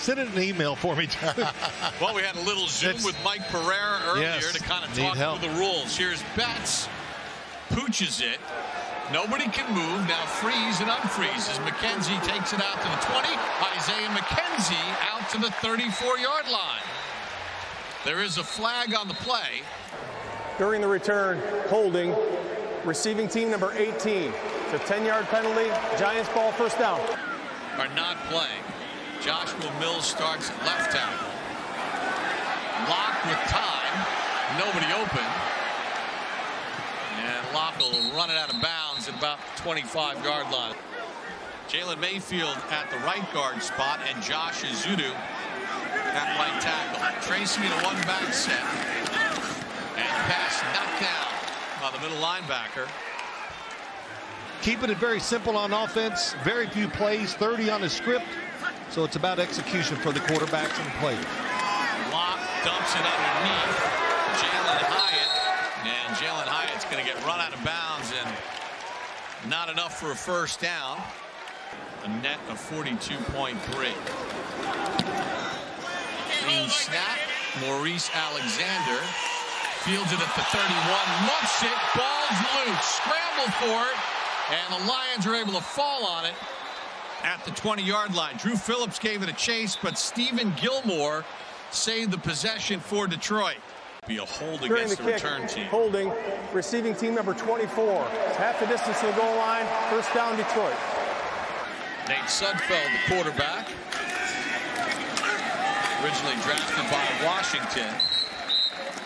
Send it an email for me. Well, we had a little Zoom with Mike Pereira earlier to kind of talk through the rules. Here's Betts. Pooches it. Nobody can move. Now freeze and unfreezes. McKenzie takes it out to the 20. Isaiah McKenzie out to the 34-yard line. There is a flag on the play. During the return, holding, receiving team number 18. It's a 10-yard penalty. Giants ball, first down. Are not playing. Joshua Mills starts at left tackle. Locke with time. Nobody open. And Locke will run it out of bounds at about the 25-yard line. Jalen Mayfield at the right guard spot and Josh Ezeudu at right tackle. Tracy in a one-back set. And pass knocked down by the middle linebacker. Keeping it very simple on offense. Very few plays, 30 on the script. So it's about execution for the quarterbacks and the players. Locke dumps it underneath Jalen Hyatt. And Jalen Hyatt's going to get run out of bounds and not enough for a first down. A net of 42.3. Clean snap. Maurice Alexander fields it at the 31. Muffs it. Ball's loose. Scramble for it. And the Lions are able to fall on it at the 20-yard line. Drew Phillips gave it a chase, but Stephen Gilmore saved the possession for Detroit. Be a hold against the return team. Holding, receiving team number 24. It's half the distance to the goal line. First down, Detroit. Nate Sudfeld, the quarterback. Originally drafted by Washington.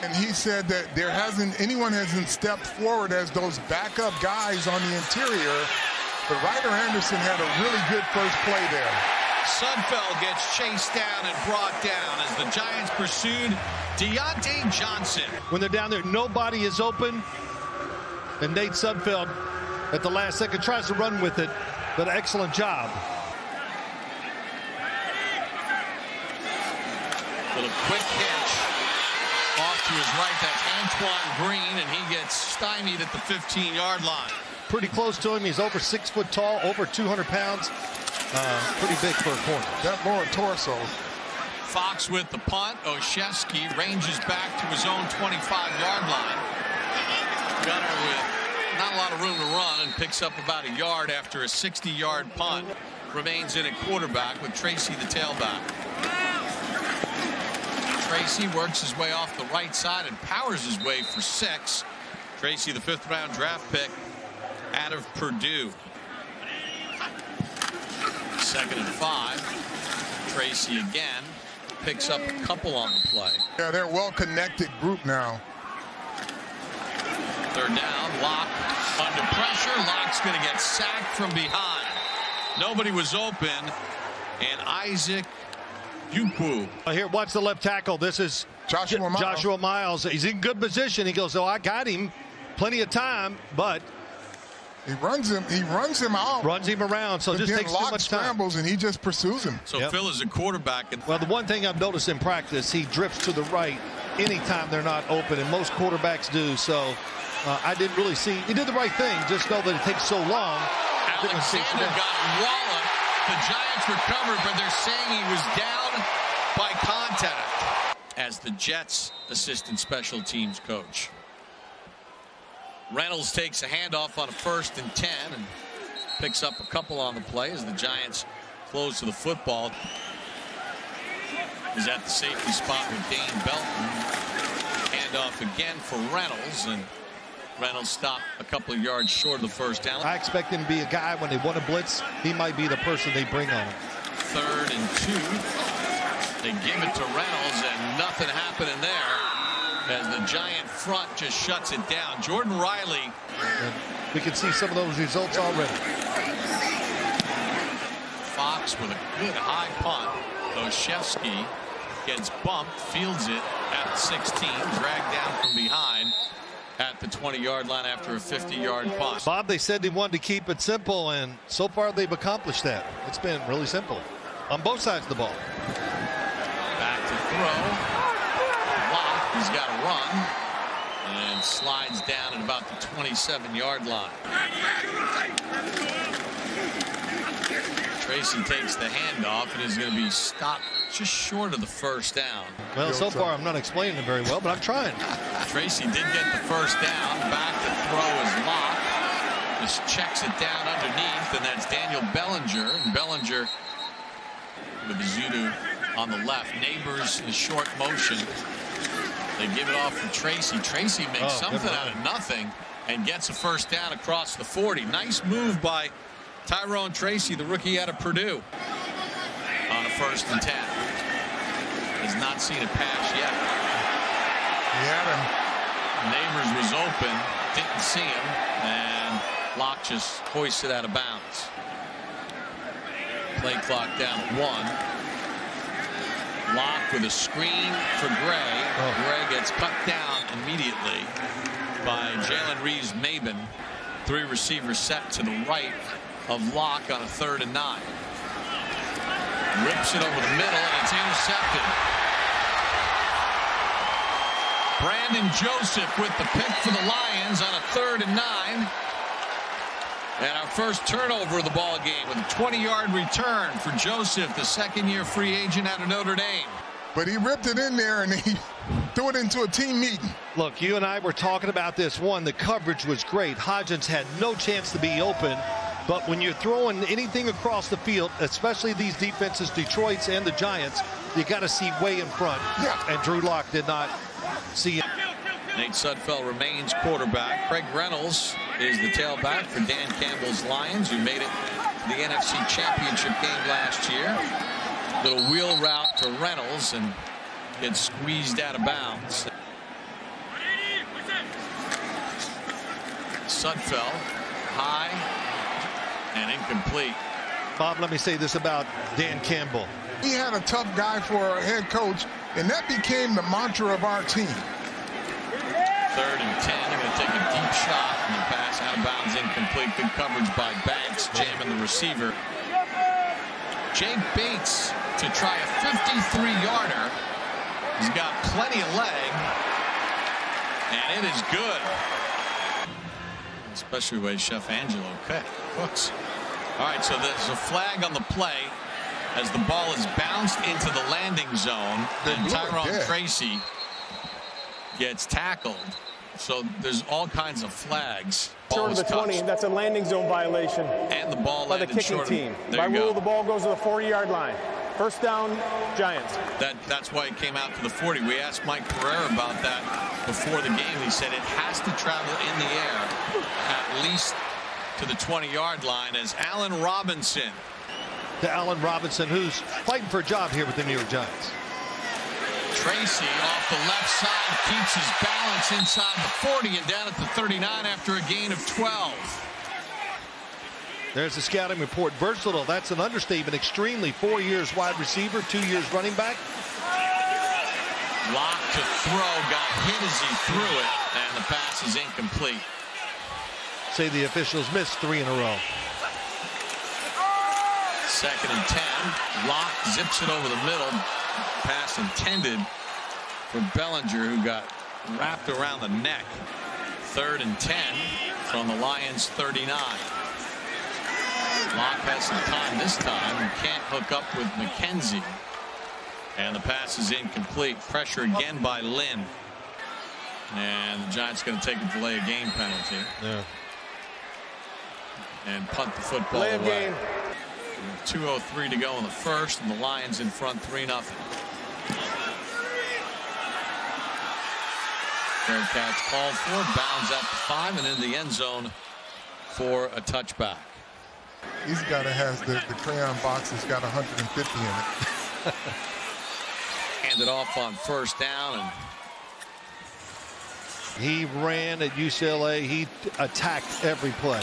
And he said that anyone hasn't stepped forward as those backup guys on the interior. But Ryder Anderson had a really good first play there. Sudfeld gets chased down and brought down as the Giants pursued Deontay Johnson. When they're down there, nobody is open. And Nate Sudfeld at the last second tries to run with it, but excellent job. Little quick hitch off to his right. That's Antoine Green, and he gets stymied at the 15-yard line. Pretty close to him. He's over 6 foot tall, over 200 pounds. Pretty big for a corner. That lower torso. Fox with the punt. Oshevsky ranges back to his own 25-yard line. Gunner with not a lot of room to run and picks up about a yard after a 60-yard punt. Remains in at quarterback with Tracy the tailback. Tracy works his way off the right side and powers his way for 6. Tracy, the 5th-round draft pick out of Purdue. 2nd and 5. Tracy again picks up a couple on the play. Yeah, they're a well-connected group now. 3rd down. Locke under pressure. Locke's going to get sacked from behind. Nobody was open. And Isaac Ukwu. Here, watch the left tackle. This is Joshua Miles. He's in good position. He goes, I got him. Plenty of time, but he runs him out. Runs him around, so it just takes too much time. Scrambles, and he just pursues him. So Phil is a quarterback. Well, the one thing I've noticed in practice, he drifts to the right anytime they're not open, and most quarterbacks do. So I didn't really see. He did the right thing. Just know that it takes so long. Alexander got walloped. The Giants recovered, but they're saying he was down by contact. As the Jets assistant special teams coach. Reynolds takes a handoff on a 1st and 10 and picks up a couple on the play as the Giants close to the football. He's at the safety spot with Dane Belton. Handoff again for Reynolds, and Reynolds stopped a couple of yards short of the first down. I expect him to be a guy when they want to blitz. He might be the person they bring on him. 3rd and 2. They give it to Reynolds, and nothing happening there as the Giant front just shuts it down. Jordan Riley. And we can see some of those results already. Fox with a good high punt. Oshevsky gets bumped, fields it at the 16, dragged down from behind at the 20-yard line after a 50-yard punt. Bob, they said they wanted to keep it simple, and so far they've accomplished that. It's been really simple on both sides of the ball. Back to throw. Locke, he's got to run and slides down at about the 27-yard line. Tracy takes the handoff and is going to be stopped just short of the first down. Well, so far I'm not explaining it very well, but I'm trying. Tracy did get the first down. Back to throw is Locke. Just checks it down underneath, and that's Daniel Bellinger. And Bellinger with the Zudu on the left. Neighbors in short motion. They give it off to Tracy. Tracy makes something out of nothing and gets a first down across the 40. Nice move by Tyrone Tracy, the rookie out of Purdue, on a 1st and 10. Has not seen a pass yet. He had him. Neighbors was open, didn't see him, and Locke just hoisted out of bounds. Play clock down at 1. Locke with a screen for Gray. Gray gets cut down immediately by Jalen Reeves-Maben. 3 receivers set to the right of Locke on a 3rd and 9. Rips it over the middle, and it's intercepted. Brandon Joseph with the pick for the Lions on a 3rd and 9. And our first turnover of the ball game with a 20-yard return for Joseph, the 2nd-year free agent out of Notre Dame. But he ripped it in there and he threw it into a team meeting. Look, you and I were talking about this. One, the coverage was great. Hodgins had no chance to be open. But when you're throwing anything across the field, especially these defenses, Detroit's and the Giants, you got to see way in front. Yeah. And Drew Lock did not see it. Nate Sudfeld remains quarterback. Craig Reynolds is the tailback for Dan Campbell's Lions, who made it to the NFC Championship game last year. Little wheel route to Reynolds and gets squeezed out of bounds. Sudfeld high and incomplete. Bob, let me say this about Dan Campbell. He had a tough guy for a head coach, and that became the mantra of our team. 3rd and 10. They're going to take a deep shot, and the pass out of bounds, incomplete. Good coverage by Banks, jamming the receiver. Jake Bates to try a 53-yarder. He's got plenty of leg, and it is good. Especially the way Chef Angelo cooks. All right, so there's a flag on the play as the ball is bounced into the landing zone, and Tyrone Tracy gets tackled. So there's all kinds of flags. Short of the 20, that's a landing zone violation. And the ball by the kicking team. By rule, the ball goes to the 40-yard line. First down, Giants. That's why it came out to the 40. We asked Mike Pereira about that before the game. He said it has to travel in the air at least to the 20-yard line as Allen Robinson. To Allen Robinson, who's fighting for a job here with the New York Giants. Tracy off the left side keeps his balance inside the 40 and down at the 39 after a gain of 12. There's the scouting report. Versatile, that's an understatement. Extremely. 4 years wide receiver, 2 years running back. Locke to throw, got hit as he threw it, and the pass is incomplete. Say the officials missed 3 in a row. 2nd and 10. Locke zips it over the middle. Pass intended for Bellinger, who got wrapped around the neck. 3rd and 10 from the Lions 39. Locke has some time this time. He can't hook up with McKenzie. And the pass is incomplete. Pressure again by Lynn. And the Giants going to take a delay of game penalty. Yeah. And punt the football delay of away. Game. 2:03 to go in the first, and the Lions in front 3-0. Fair catch called for, bounds at the 5 and in the end zone for a touchback. He's got to have the crayon box that's got 150 in it. Handed off on first down, and he ran at UCLA. He attacked every play.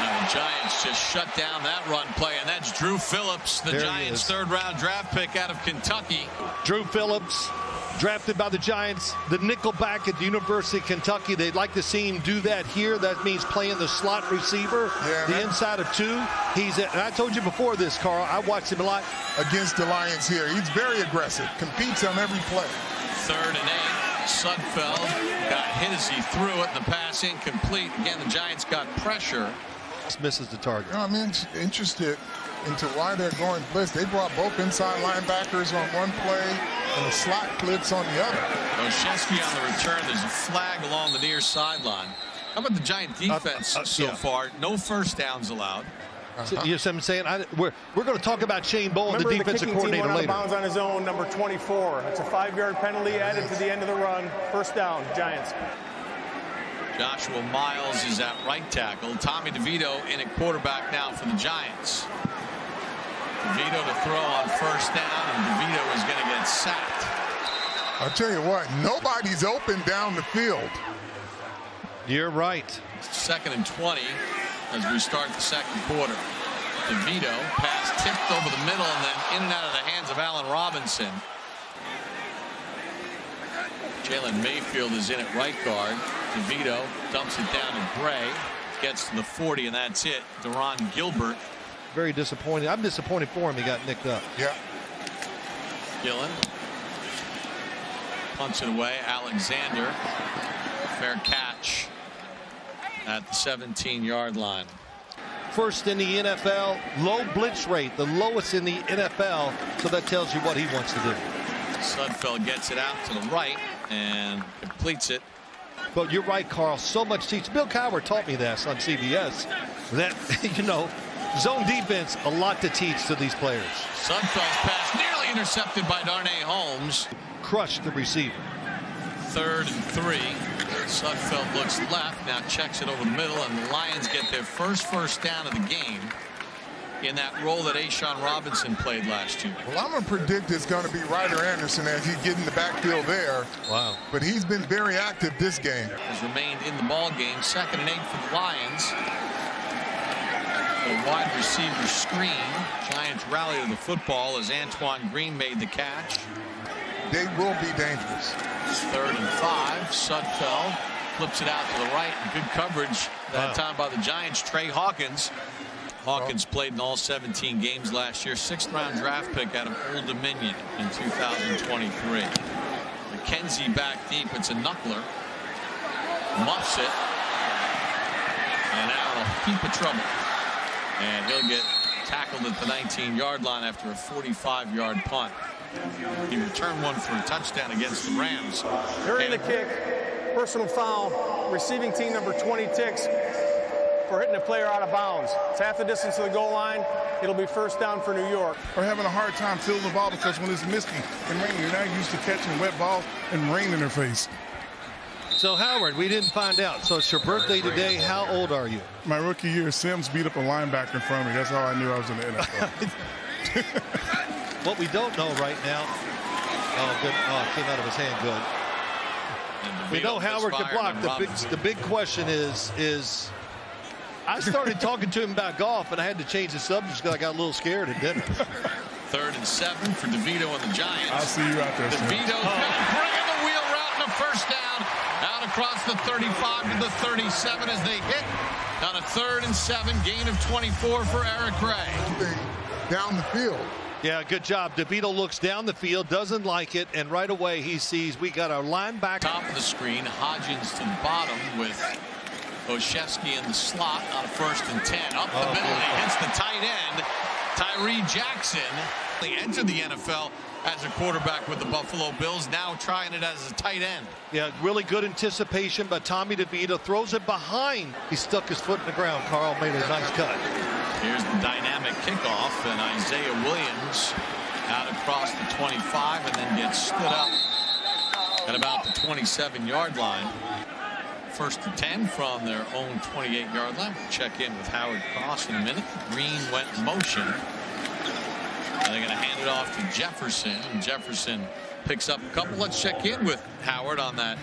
and the Giants just shut down that run play, and that's Drew Phillips, the Giants' 3rd-round draft pick out of Kentucky. Drew Phillips, drafted by the Giants, the nickelback at the University of Kentucky. They'd like to see him do that here. That means playing the slot receiver, the inside of 2. And I told you before this, Carl, I watched him a lot. Against the Lions here. He's very aggressive, competes on every play. 3rd and 8. Sudfeld got hit as he threw it, and the pass incomplete. Again, the Giants got pressure. Misses the target. I'm interested into why they're going blitz. They brought both inside linebackers on one play and a slot blitz on the other. Olszewski on the return. There's a flag along the near sideline. How about the Giant defense so far? No first downs allowed. So, you know what I'm saying? We're going to talk about Shane Bowen, the defensive coordinator, later. Bounds on his own, number 24. It's a 5-yard penalty added to the end of the run. First down, Giants. Joshua Miles is at right tackle. Tommy DeVito in at quarterback now for the Giants. DeVito to throw on first down, and DeVito is going to get sacked. I'll tell you what, nobody's open down the field. You're right. 2nd and 20 as we start the second quarter. DeVito pass tipped over the middle and then in and out of the hands of Allen Robinson. Jalen Mayfield is in at right guard. DeVito dumps it down to Bray. Gets to the 40 and that's it. Deron Gilbert. Very disappointed. I'm disappointed for him. He got nicked up. Yeah. Gillen punts it away. Alexander. Fair catch at the 17-yard line. First in the NFL, low blitz rate, the lowest in the NFL. So that tells you what he wants to do. Sudfeld gets it out to the right and completes it. But you're right, Carl. So much teach. Bill Cowher taught me this on CBS. That, you know, zone defense, a lot to teach to these players. Sudfeld's pass nearly intercepted by Darnay Holmes. Crushed the receiver. 3rd and 3. Sudfeld looks left, now checks it over the middle, and the Lions get their first down of the game in that role that Ashawn Robinson played last year. Well, I'm going to predict it's going to be Ryder Anderson as he get in the backfield there. Wow. But he's been very active this game. Has remained in the ball game. 2nd and 8 for the Lions. A wide receiver screen. Giants rally to the football as Antoine Green made the catch. They will be dangerous. 3rd and 5. Sudfeld flips it out to the right. Good coverage that time by the Giants. Trey Hawkins. Hawkins played in all 17 games last year. 6th-round draft pick out of Old Dominion in 2023. McKenzie back deep. It's a knuckler. Muffs it. And now in a heap of trouble. And he'll get tackled at the 19-yard line after a 45-yard punt. He returned one for a touchdown against the Rams. During the kick, personal foul, receiving team number 20 ticks for hitting a player out of bounds. It's half the distance to the goal line. It'll be first down for New York. Are having a hard time fielding the ball because when it's misty and rainy, you're not used to catching wet balls and rain in their face. So, Howard, we didn't find out. So it's your birthday today. How old are you? My rookie year, Sims beat up a linebacker in front of me. That's how I knew I was in the NFL. What we don't know right now. Oh, good. Oh, it came out of his hand good. We know Howard can block. The big question is I started talking to him about golf, and I had to change the subject because I got a little scared at dinner. 3rd and 7 for DeVito and the Giants. I'll see you out there, DeVito bringing the wheel route and a first down out across the 35 to the 37 as they hit on a 3rd and 7, gain of 24 for Eric Gray. Down the field. Yeah, good job. DeVito looks down the field, doesn't like it, and right away he sees we got our linebacker. Top of the screen, Hodgins to the bottom with Olszewski in the slot on a 1st and 10. Up the middle, and he hits the tight end. Tyree Jackson. He entered the NFL as a quarterback with the Buffalo Bills, now trying it as a tight end. Yeah, really good anticipation, but Tommy DeVito throws it behind. He stuck his foot in the ground. Carl made a nice cut. Here's the dynamic kickoff, and Isaiah Williams out across the 25 and then gets stood up at about the 27-yard line. 1st and 10 from their own 28-yard line. We'll check in with Howard Cross in a minute. Green went in motion. And they're going to hand it off to Jefferson. And Jefferson picks up a couple. Let's check in with Howard on that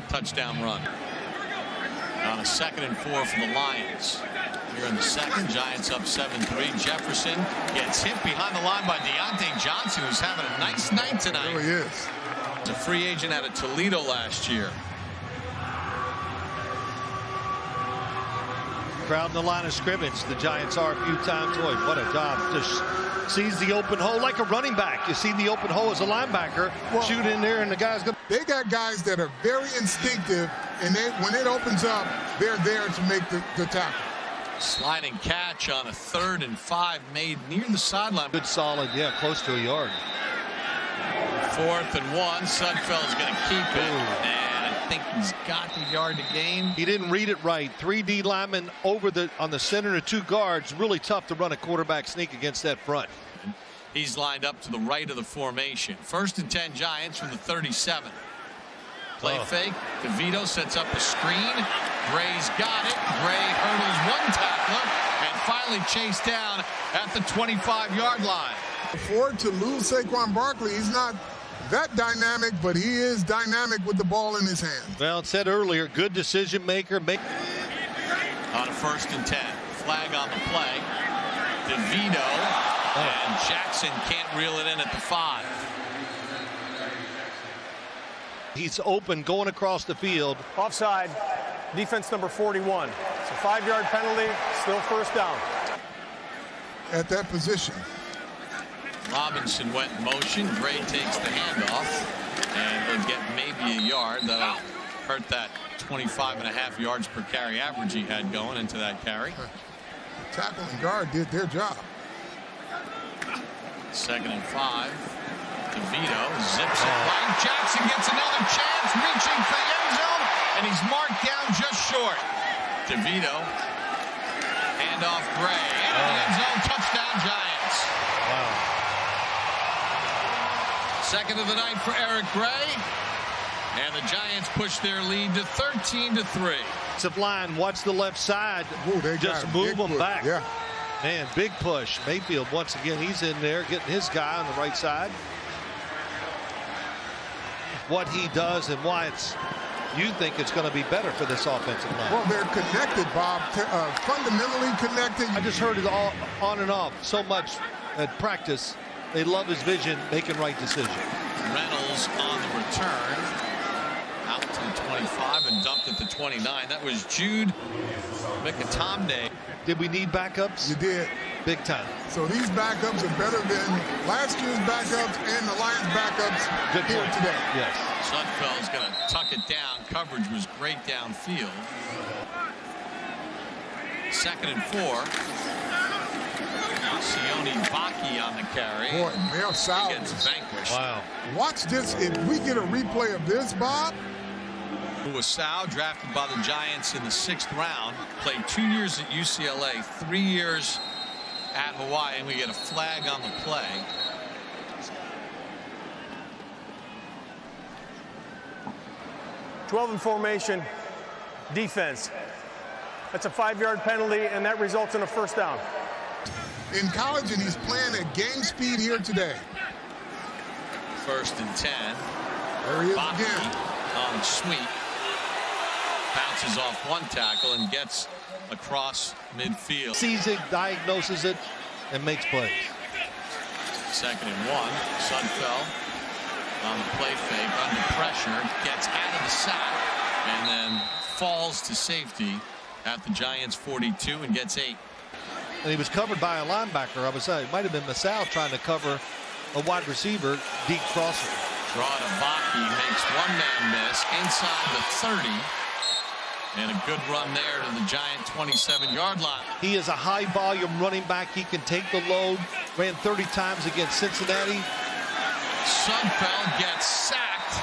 touchdown run. On a 2nd and 4 for the Lions. Here in the second, Giants up 7-3. Jefferson gets hit behind the line by Deontay Johnson, who's having a nice night tonight. He really is. He's a free agent out of Toledo last year. Crowd in the line of scrimmage. The Giants are a few times away. What a job. Just sees the open hole like a running back. You see the open hole as a linebacker. Well, shoot in there, and the guy's going to. They got guys that are very instinctive, and when it opens up, they're there to make the tackle. Sliding catch on a 3rd and 5 made near the sideline. Good solid, yeah, close to a yard. 4th and 1. Sudfeld's going to keep it. And I think he's got the yard to gain. He didn't read it right. 3 D linemen on the center and 2 guards. Really tough to run a quarterback sneak against that front. He's lined up to the right of the formation. 1st and 10 Giants from the 37. Play fake. DeVito sets up a screen. Gray's got it. Gray hurdles 1 tackler and finally chased down at the 25-yard line. Ford to lose Saquon Barkley. He's not that dynamic, but he is dynamic with the ball in his hand. Well, it said earlier, good decision maker. On a 1st and 10. Flag on the play. DeVito and Jackson can't reel it in at the 5. He's open going across the field. Offside, defense number 41. It's a 5-yard penalty, still 1st down. At that position. Robinson went in motion. Gray takes the handoff, and he'll get maybe a yard. That'll hurt that 25.5 yards per carry average he had going into that carry. Tackle and guard did their job. 2nd and 5. DeVito zips it right. Jackson gets another chance, reaching for the end zone, and he's marked down just short. DeVito, handoff Gray, into the end zone, touchdown Giants. Wow. 2nd of the night for Eric Gray, and the Giants push their lead to 13-3. Offensive line, watch the left side. Ooh, they just got move them back. Yeah. Man, big push. Mayfield, once again, he's in there getting his guy on the right side. What he does and why you think it's going to be better for this offensive line. Well, they're connected, Bob, fundamentally connected. I just heard it all on and off so much at practice. They love his vision, making right decisions. Reynolds on the return. Out to the 25 and dumped at the 29. That was Jude Mikatamde. Did we need backups? You did. Big time. So these backups are better than last year's backups and the Lions backups Good here point. today. Yes. Sudfeld's going to tuck it down. Coverage was great downfield. 2nd and 4. Sione Vaki on the carry. Boy, Mel Sal gets vanquished. Wow. Watch this. If we get a replay of this, Bob. Wasau, drafted by the Giants in the 6th round, played 2 years at UCLA, 3 years at Hawaii, and we get a flag on the play. '12 in formation, defense. That's a 5-yard penalty, and that results in a 1st down. In college, and he's playing at game speed here today. 1st and 10. There he is Baki again. on sweep. Bounces off 1 tackle and gets across midfield. Sees it, diagnoses it, and makes plays. 2nd and 1. Sudfeld on the play fake, under pressure, gets out of the sack, and then falls to safety at the Giants 42 and gets 8. And he was covered by a linebacker. I would say it might have been Masal trying to cover a wide receiver, deep crossing. Draw to Baki, makes 1-man miss inside the 30. And a good run there to the Giant 27-yard line. He is a high-volume running back. He can take the load. Ran 30 times against Cincinnati. Sudfeld gets sacked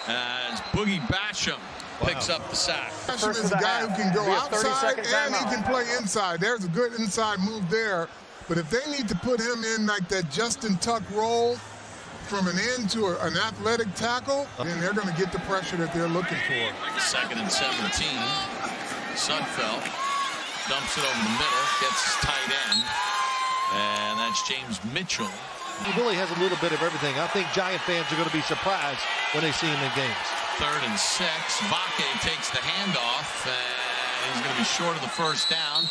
as Boogie Basham picks up the sack. Basham is a guy who can go outside and he can play inside. There's a good inside move there. But if they need to put him in like that Justin Tuck role from an end to an athletic tackle, then they're going to get the pressure that they're looking for. 2nd and 17. Sudfeld dumps it over the middle, gets his tight end, and that's James Mitchell. He really has a little bit of everything. I think Giant fans are going to be surprised when they see him in games. 3rd and 6. Vake takes the handoff, and he's going to be short of the 1st down.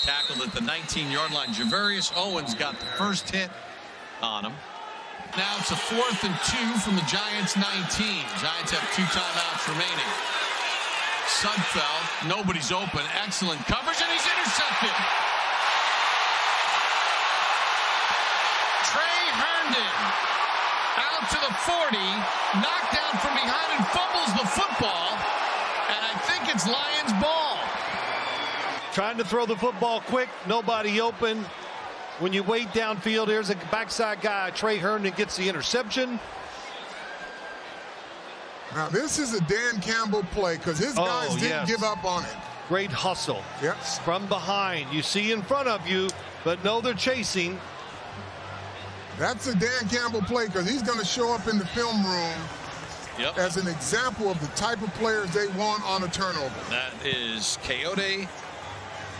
Tackled at the 19-yard line. Javarius Owens got the first hit on him. Now it's a 4th and 2 from the Giants 19. Giants have 2 timeouts remaining. Sudfeld, nobody's open. Excellent coverage, and he's intercepted. Trey Herndon out to the 40, knocked down from behind and fumbles the football, and I think it's Lions ball. Trying to throw the football quick, nobody open. When you wait downfield, here's a backside guy, Trey Herndon gets the interception. Now this is a Dan Campbell play because his guys didn't give up on it. Great hustle. Yep. From behind. You see in front of you, but no, they're chasing. That's a Dan Campbell play because he's going to show up in the film room as an example of the type of players they want on a turnover. That is Coyote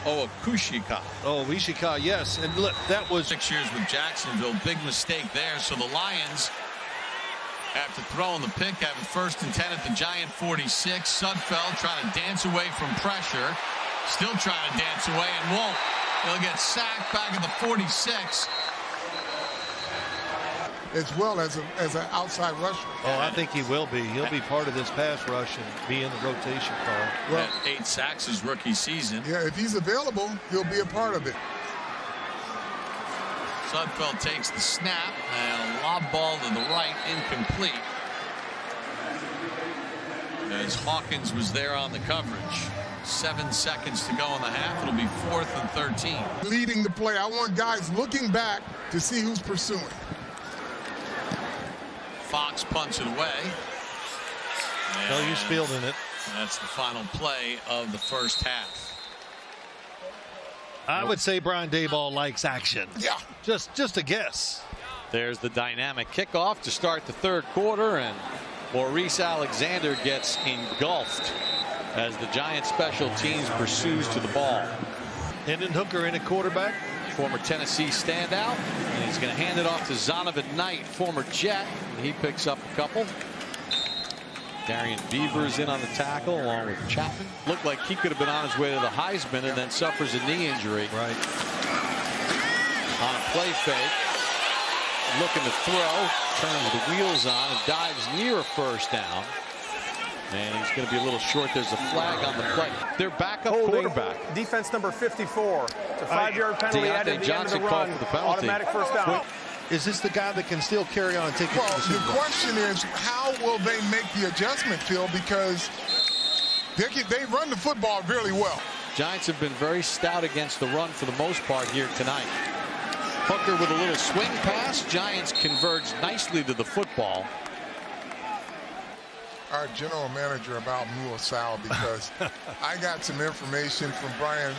Owakushika. Oh, Ishika, yes. And look, that was 6 years with Jacksonville. Big mistake there. So the Lions, after throwing the pick, have a 1st and 10 at the Giant 46. Sudfeld trying to dance away from pressure. Still trying to dance away and won't. He'll get sacked back at the 46. As well as an outside rusher. Oh, I think he will be. He'll be part of this pass rush and be in the rotation call. Well, 8 sacks his rookie season. Yeah, if he's available, he'll be a part of it. Sudfeld takes the snap and a lob ball to the right, incomplete. As Hawkins was there on the coverage. 7 seconds to go in the half. It'll be 4th and 13. Leading the play. I want guys looking back to see who's pursuing. Fox punts it away. No use fielding it. That's the final play of the first half. I would say Brian Daboll likes action. Yeah. Just a guess. There's the dynamic kickoff to start the 3rd quarter, and Maurice Alexander gets engulfed as the Giants special teams pursues to the ball. Hendon Hooker in at quarterback. Former Tennessee standout, and he's going to hand it off to Zonovan Knight, former Jet, and he picks up a couple. Darian Beavers in on the tackle along with Chapman. Looked like he could have been on his way to the Heisman and then suffers a knee injury. Right. On a play fake, looking to throw, turns the wheels on and dives near a 1st down. And he's going to be a little short. There's a flag on the play. Their backup quarterback. Defense number 54. It's a 5-yard penalty added at the end of the run. Automatic 1st down. Is this the guy that can still carry on and take it to the Super Bowl? The question is, how will they make the adjustment, Phil? Because they run the football really well. Giants have been very stout against the run for the most part here tonight. Hooker with a little swing pass. Giants converge nicely to the football. Our general manager about Muasau, because I got some information from Brandon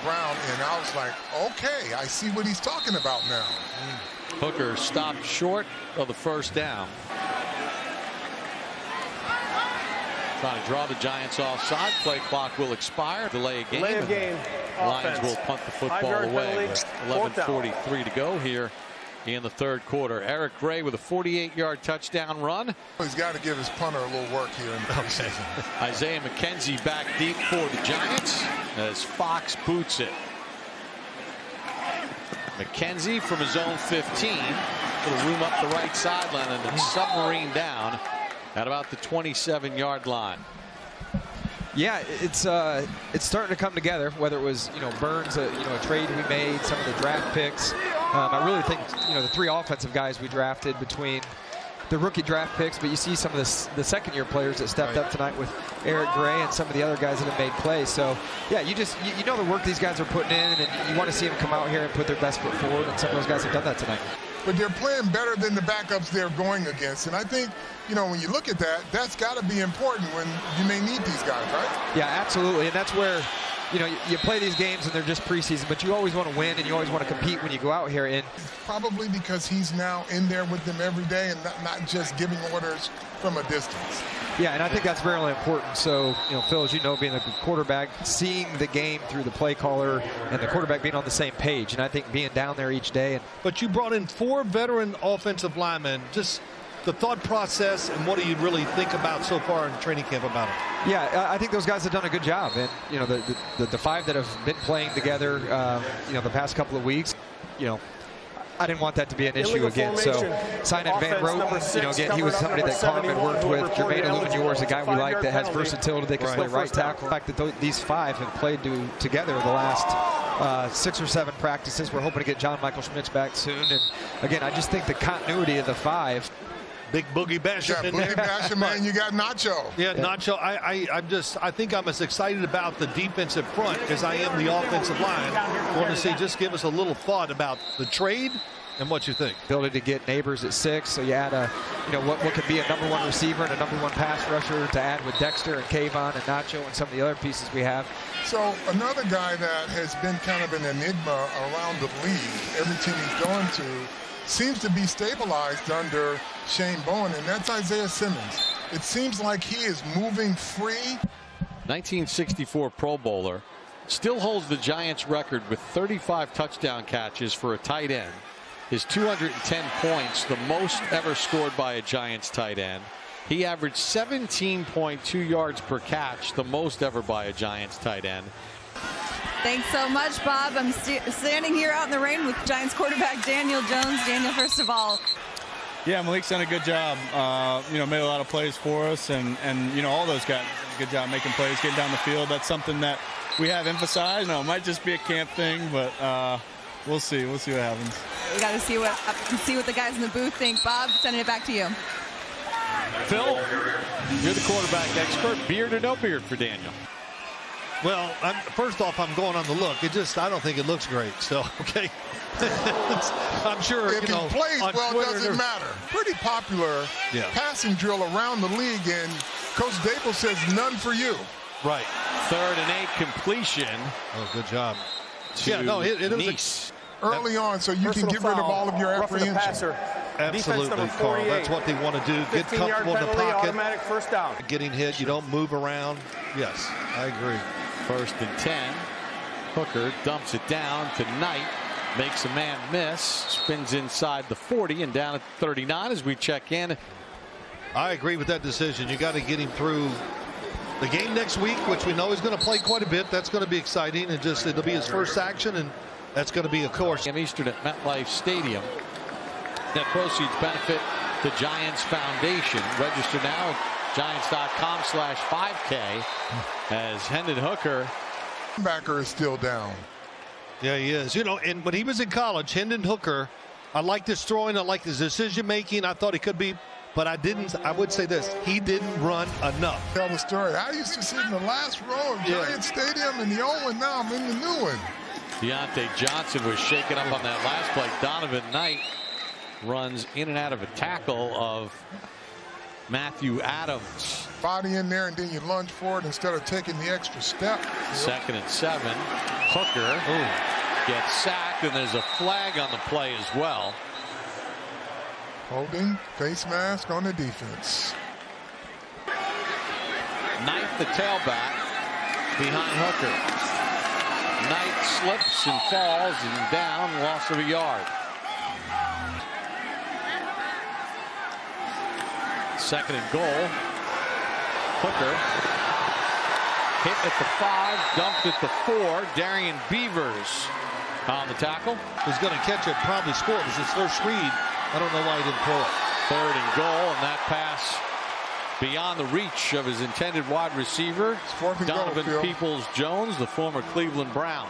Brown, and I was like, okay, I see what he's talking about now. Hooker stopped short of the 1st down. Trying to draw the Giants offside. Play clock will expire. Delay a game. Delay of game. Lions will punt the football away. 11:43 to go here in the 3rd quarter. Eric Gray with a 48-yard touchdown run. He's got to give his punter a little work here in the preseason. Isaiah McKenzie back deep for the Giants as Fox boots it. McKenzie from his own 15. Little room up the right sideline and then submarine down at about the 27-yard line. Yeah, it's starting to come together. Whether it was Burns, a trade we made, some of the draft picks. I really think the 3 offensive guys we drafted between the rookie draft picks, but you see some of the 2nd-year players that stepped up tonight with Eric Gray and some of the other guys that have made plays. So yeah, you know the work these guys are putting in, and you want to see them come out here and put their best foot forward. And some of those guys have done that tonight. But they're playing better than the backups they're going against. And I think, when you look at that, that's got to be important when you may need these guys, right? Yeah, absolutely. And that's where, you play these games and they're just preseason, but you always want to win and you always want to compete when you go out here. And probably because he's now in there with them every day and not just giving orders from a distance. Yeah, and I think that's very important. So, Phil, as you know, being a quarterback, seeing the game through the play caller and the quarterback being on the same page, and I think being down there each day. But you brought in 4 veteran offensive linemen. Just the thought process and what do you really think about so far in training camp about it? Yeah, I think those guys have done a good job. And, the 5 that have been playing together, the past couple of weeks, I didn't want that to be an issue again. So Sinan Van Roten, again, he was somebody that Carmen worked with. Jermaine Illuminor is a guy we like that has versatility. They can play right tackle. The fact that these 5 have played together the last 6 or 7 practices. We're hoping to get John Michael Schmitz back soon. And again, I just think the continuity of the 5. Big Boogie Basham in there. Boogie Basham, man. You got Nacho. Yeah, Nacho. I think I'm as excited about the defensive front as I am the offensive line. Want to see, just give us a little thought about the trade and what you think. Ability to get Neighbors at 6, so you add what could be a #1 receiver and a #1 pass rusher to add with Dexter and Kayvon and Nacho and some of the other pieces we have. So another guy that has been kind of an enigma around the league, every team he's gone to, seems to be stabilized under Shane Bowen, and that's Isaiah Simmons. It seems like he is moving free. 1964 Pro Bowler, still holds the Giants record with 35 touchdown catches for a tight end. His 210 points, the most ever scored by a Giants tight end. He averaged 17.2 yards per catch, the most ever by a Giants tight end. Thanks so much, Bob. I'm standing here out in the rain with Giants quarterback Daniel Jones. Daniel, first of all. Yeah, Malik's done a good job. Made a lot of plays for us, and all those guys did a good job making plays, getting down the field. That's something that we have emphasized. It might just be a camp thing, but we'll see. We'll see what happens. We got to see what the guys in the booth think. Bob, sending it back to you. Phil, you're the quarterback expert. Beard or no beard for Daniel? Well, first off, I'm going on the look. I don't think it looks great. So, okay. I'm sure, if he plays well, Twitter, doesn't matter. Pretty popular passing drill around the league, and Coach Dable says none for you. Right. 3rd and 8 completion. Oh, good job. It is early on, so you can get rid of all of your apprehension. Absolutely, Carl. That's what they want to do. Get comfortable in the pocket. Automatic first down. Getting hit, you don't move around. Yes, I agree. 1st and 10. Hooker dumps it down to Knight. Makes a man miss. Spins inside the 40 and down at 39 as we check in. I agree with that decision. You got to get him through the game next week, which we know he's going to play quite a bit. That's going to be exciting, and it'll be his first action, and that's going to be a course. In Eastern at MetLife Stadium. Net proceeds benefit the Giants Foundation. Register now at Giants.com/5K as Hendon Hooker. Backer is still down. Yeah, he is. And when he was in college, Hendon Hooker, I liked his throwing. I liked his decision making. I thought he could be, but I would say this, he didn't run enough. Tell the story. I used to sit in the last row of Giants Stadium in the old one. Now I'm in the new one. Deontay Johnson was shaken up on that last play. Donovan Knight runs in and out of a tackle of Matthew Adams. Body in there, and then you lunge forward instead of taking the extra step. 2nd and 7. Hooker gets sacked, and there's a flag on the play as well. Holding face mask on the defense. Knight, the tailback, behind Hooker. Knight slips and falls and down, loss of a yard. 2nd and goal. Hooker hit at the 5, dumped at the 4. Darian Beavers on the tackle. He's going to catch it, probably score. It was his first read. I don't know why he didn't throw it. 3rd and goal, and that pass beyond the reach of his intended wide receiver, Donovan Peoples-Jones, the former Cleveland Brown.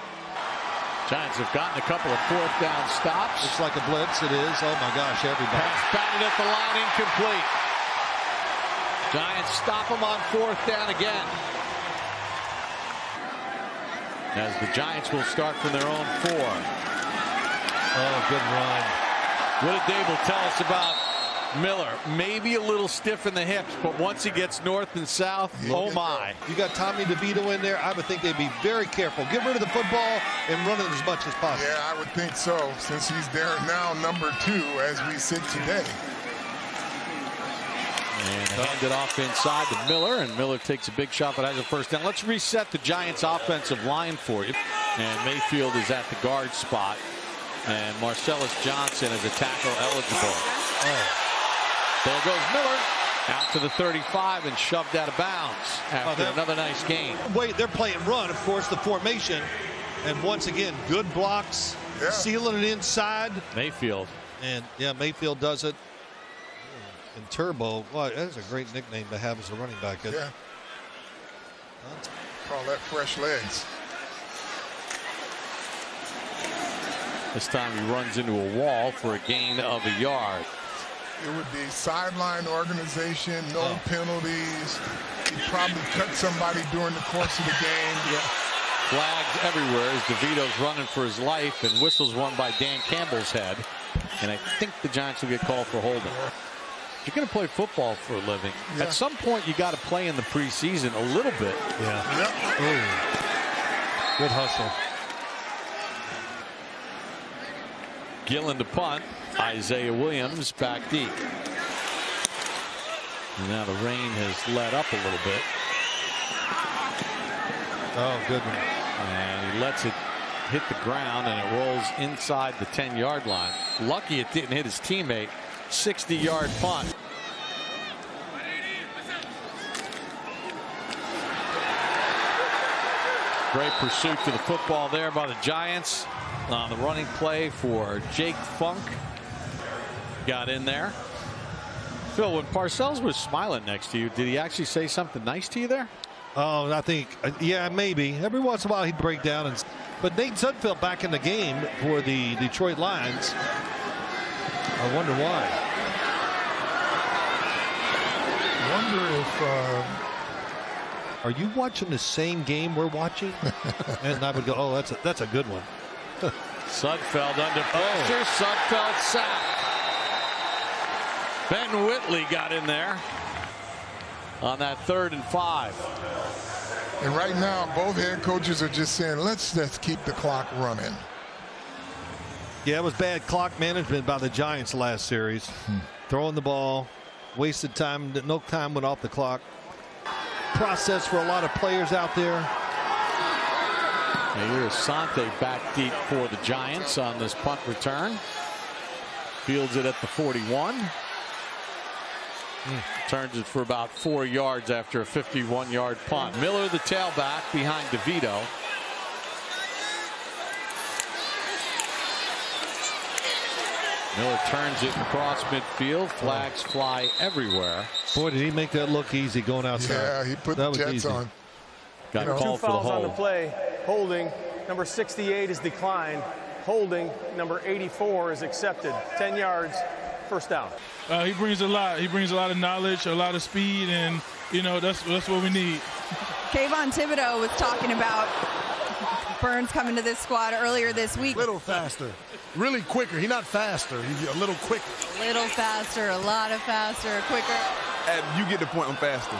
Giants have gotten a couple of 4th down stops. Looks like a blitz. It is. Oh my gosh, everybody. Pass batted at the line, incomplete. Giants stop him on 4th down again. As the Giants will start from their own 4. Oh, good run. What did Dable tell us about Miller? Maybe a little stiff in the hips, but once he gets north and south, oh my. You got Tommy DeVito in there. I would think they'd be very careful. Get rid of the football and run it as much as possible. Yeah, I would think so, since he's there now, number 2, as we sit today. And hand it off inside to Miller, and Miller takes a big shot but has a first down. Let's reset the Giants offensive line for you. And Mayfield is at the guard spot, and Marcellus Johnson is a tackle eligible. There goes Miller out to the 35 and shoved out of bounds after another nice game. Wait, they're playing run, of course, the formation, and once again, good blocks, sealing it inside. Mayfield. And yeah, Mayfield does it. And Turbo, well, that's a great nickname to have as a running back. Yeah. Call that fresh legs. This time he runs into a wall for a gain of a yard. It would be sideline organization, no penalties. He'd probably cut somebody during the course of the game. Yeah. Flags everywhere as DeVito's running for his life, and whistles one by Dan Campbell's head. And I think the Giants will get called for holding. If you're going to play football for a living, at some point you got to play in the preseason a little bit. Yeah. Yep. Good hustle. Gillen to punt. Isaiah Williams back deep. And now the rain has let up a little bit. Oh, good one. And he lets it hit the ground, and it rolls inside the 10-yard line. Lucky it didn't hit his teammate. 60-yard punt. Great pursuit to the football there by the Giants on the running play for Jake Funk. Got in there. Phil, when Parcells was smiling next to you, did he actually say something nice to you there? Oh, I think, yeah, maybe. Every once in a while he'd break down. But Nate Sudfeld back in the game for the Detroit Lions. I wonder why. I wonder if... Are you watching the same game we're watching? And I would go, oh, that's a good one. Sudfeld under pressure. Sudfeld sacked. Ben Whitley got in there on that 3rd and 5. And right now, both head coaches are just saying, let's keep the clock running. Yeah, it was bad clock management by the Giants last series. Throwing the ball, wasted time, no time went off the clock. Process for a lot of players out there. And here's Sante back deep for the Giants on this punt return. Fields it at the 41. Turns it for about 4 yards after a 51-yard punt. Miller, the tailback, behind DeVito. Miller turns it across midfield. Flags fly everywhere. Boy, did he make that look easy going outside. Yeah, he put the Jets on. Got called for the hold. 2 fouls on the hold. play. Holding. Number 68 is declined. Holding. Number 84 is accepted. 10 yards. First down. He brings a lot. He brings a lot of knowledge, a lot of speed, and you know that's what we need. Kayvon Thibodeau was talking about Burns coming to this squad earlier this week. A little faster, really quicker. He's not faster. He's a little quicker. A little faster, a lot of faster, quicker. And you get the point. I'm faster.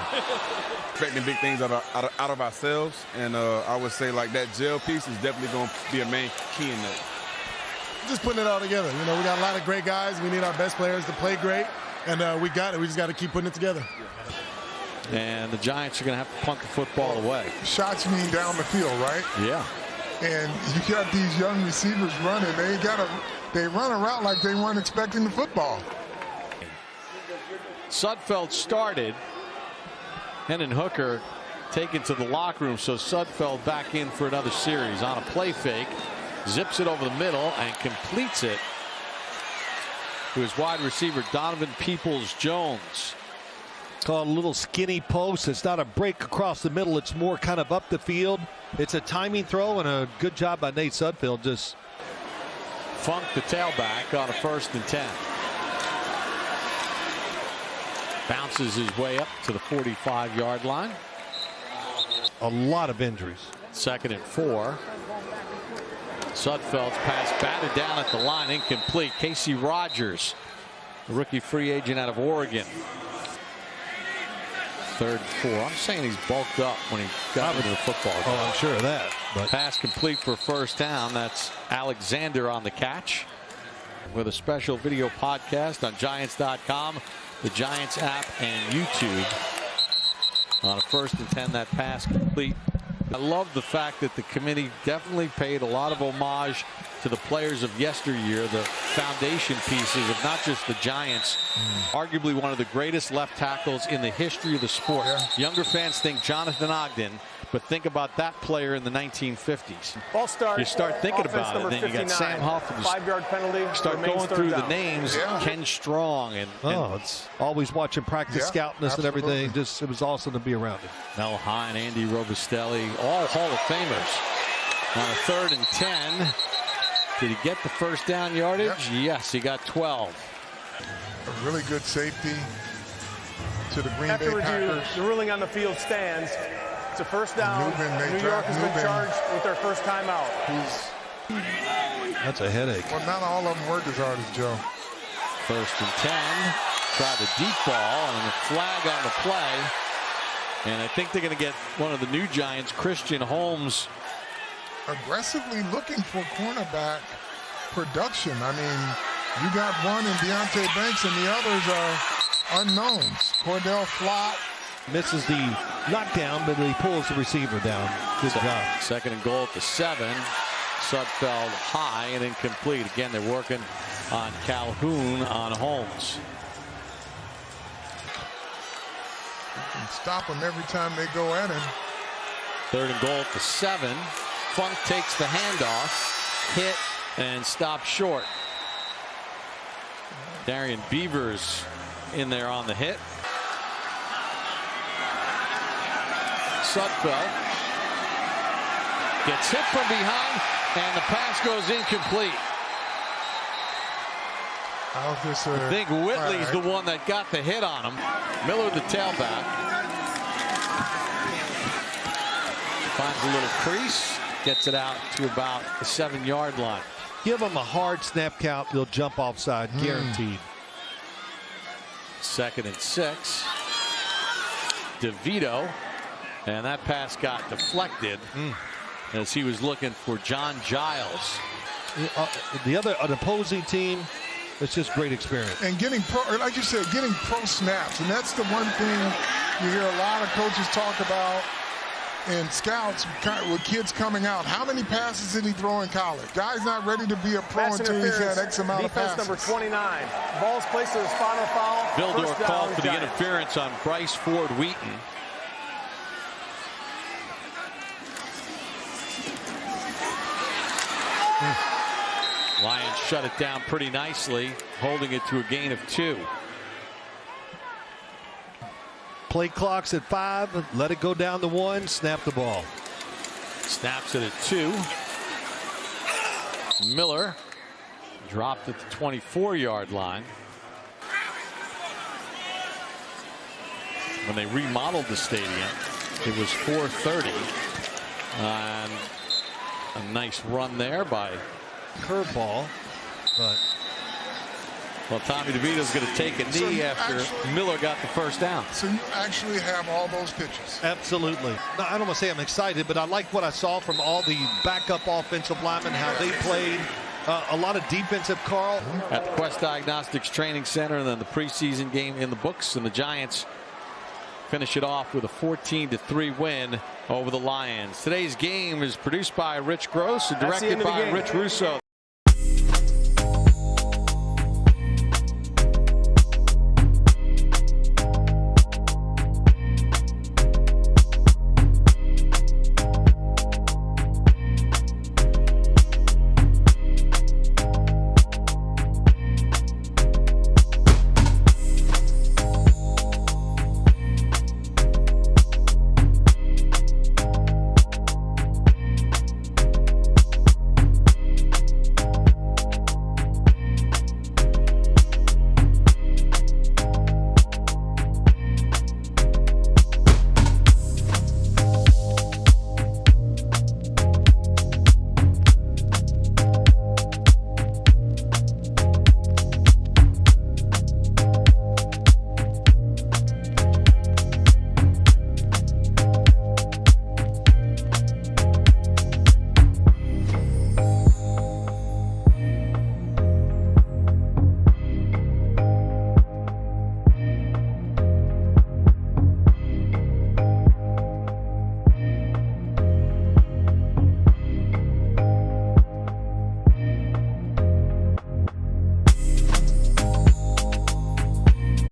Expecting big things out of ourselves, and I would say like that gel piece is definitely going to be a main key in that. Just putting it all together. You know, we got a lot of great guys. We need our best players to play great, and we got it. We just got to keep putting it together. And the Giants are going to have to punt the football away. Shots mean down the field, right? Yeah. And you got these young receivers running. They run a route like they weren't expecting the football. Sudfeld started. Hendon Hooker taken to the locker room, so Sudfeld back in for another series on a play fake. Zips it over the middle and completes it to his wide receiver Donovan Peoples-Jones. Called a little skinny post. It's not a break across the middle. It's more kind of up the field. It's a timing throw, and a good job by Nate Sudfeld. Just Funk, the tailback, on a 1st and 10. Bounces his way up to the 45-yard line. A lot of injuries. 2nd and 4. Sudfeld's pass batted down at the line, incomplete. Casey Rogers, the rookie free agent out of Oregon. 3rd and 4. I'm saying he's bulked up when he got into the football game. Oh, I'm sure of that. But pass complete for 1st down. That's Alexander on the catch. With a special video podcast on Giants.com, the Giants app, and YouTube. On a 1st and 10, that pass complete. I love the fact that the committee definitely paid a lot of homage to the players of yesteryear, the foundation pieces of not just the Giants, arguably one of the greatest left tackles in the history of the sport. Younger fans think Jonathan Ogden, but think about that player in the 1950s. Ball start. You start thinking about it, then you got Sam Huff. 5-yard penalty. Start going through the names. Ken Strong and it's always watching practice, scouting us and everything. Just it was awesome to be around him. Mel Hine, Andy Robustelli, all Hall of Famers. On a 3rd and 10. Did he get the 1st down yardage? Yes, he got 12. A really good safety to the Green Bay After review, Packers. the ruling on the field stands. It's a first down. New York has been charged with their first timeout. That's a headache. Well, not all of them work as hard as Joe. 1st and 10. Try the deep ball and a flag on the play. And I think they're going to get one of the new Giants, Christian Holmes. Aggressively looking for cornerback production. I mean, you got one in Deontay Banks and the others are unknowns. Cordell Flott misses the knockdown, but he pulls the receiver down. Good job. 2nd and goal at the 7. Sudfeld high and incomplete. Again, they're working on Calhoun on Holmes. You can stop them every time they go at him. 3rd and goal at the 7. Funk takes the handoff, hit, and stopped short. Darian Beavers in there on the hit. Sudfeld gets hit from behind, and the pass goes incomplete. I think Whitley's the one that got the hit on him. Miller, the tailback, finds a little crease, gets it out to about the 7-yard line. Give them a hard snap count, they'll jump offside, guaranteed. 2nd and 6. DeVito, and that pass got deflected as he was looking for John Giles. An opposing team, it's just great experience. And getting pro, like you said, getting pro snaps. And that's the one thing you hear a lot of coaches talk about and scouts with kids coming out. How many passes did he throw in college? Guy's not ready to be a pro until he's had X amount of passes. Defense number 29. Ball's placed at his final foul. Vildor called for the interference on Bryce Ford Wheaton. Lions shut it down pretty nicely, holding it to a gain of 2. Play clock's at 5. Let it go down to 1. Snap the ball. Snaps it at 2. Miller dropped at the 24-yard line. When they remodeled the stadium, it was 4:30. And a nice run there by curveball, but well, Tommy DeVito's going to take a knee after Miller got the first down. So you actually have all those pitches. Absolutely. No, I don't want to say I'm excited, but I like what I saw from all the backup offensive linemen, how they played. A lot of defensive, Carl. At the Quest Diagnostics Training Center, and then the preseason game in the books, and the Giants finish it off with a 14-3 win over the Lions. Today's game is produced by Rich Gross and directed by Rich Russo.